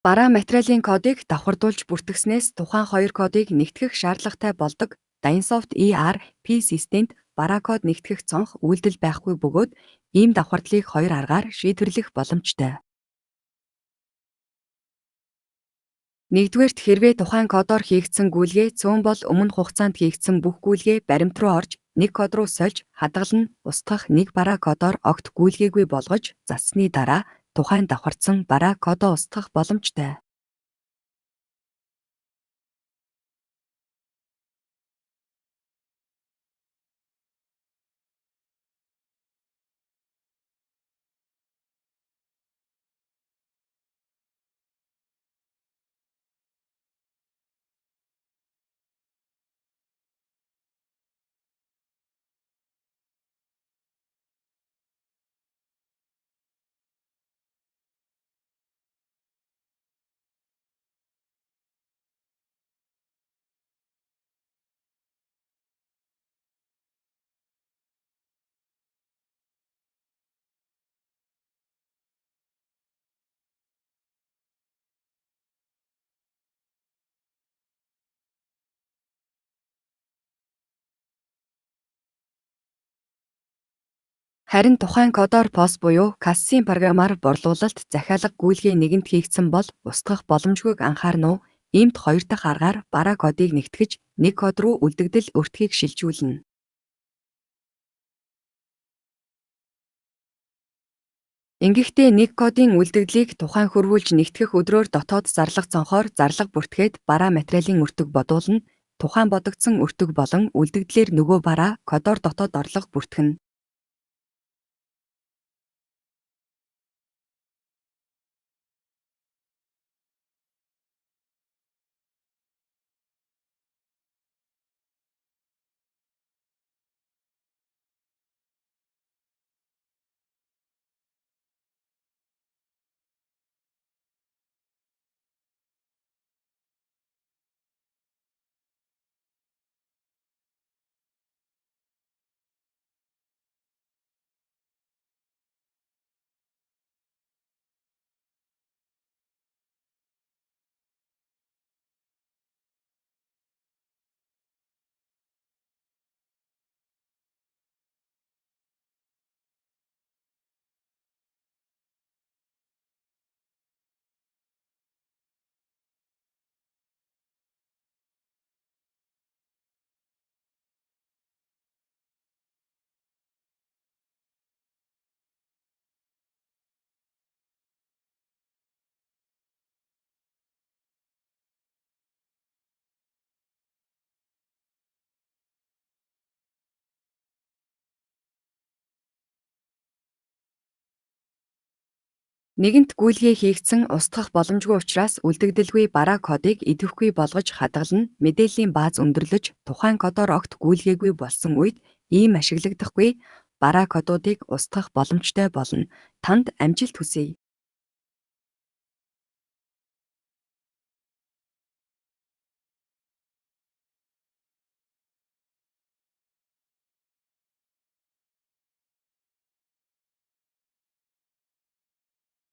Бараа материалын кодыг давхардуулж бүртгэснээс тухайн хоёр кодыг нэгтгэх шаардлагатай болдог. Dynsoft ERP системд бараа код нэгтгэх цонх үйлдэл байхгүй бөгөөд ийм давхардлыг хоёр аргаар шийдвэрлэх боломжтой. Нэгдүгээрт хэрвээ тухайн кодоор хийгдсэн гүйлгээ цөөн бол өмнө хугацаанд хийгдсэн бүх гүйлгээ баримт руу орж нэг код руу сольж хадгална устгах нэг бараа кодоор огт гүйлгээгүй болгож зассны дараа тухайн давхардсан бараа кодоо устгах боломжтой. Харин тухайн кодоор POS буюу кассийн програмаар борлуулалт захиалга гүйлгээ нэгэнд хийгдсэн бол устгах боломжгүйг анхаарна уу? Иймд хоёр дахь аргаар бараа кодыг нэгтгэж нэг код руу үлдэгдэл өртгийг шилжүүлнэ. Ингэхдээ нэг кодын үлдэгдлийг тухайн хөрвүүлж нэгтгэх өдрөөр дотоод зарлага цонхоор зарлага бүртгээд бараа материалын өртөг бодуулна. Тухайн бодогдсон өртөг болон үлдэгдлээр нөгөө бараа кодоор дотоод орлого бүртгэнэ. Нэгэнт гүйлгээ хийгдсэн устгах боломжгүй учраас үлдэгдэлгүй бараа кодыг идэвхгүй болгож хадгална. Мэдээллийн бааз өндөрлөж тухайн кодоор огт гүйлгээгүй болсон үед ийм ашиглагдахгүй бараа кодуудыг устгах боломжтой болно. Танд амжилт хүсье.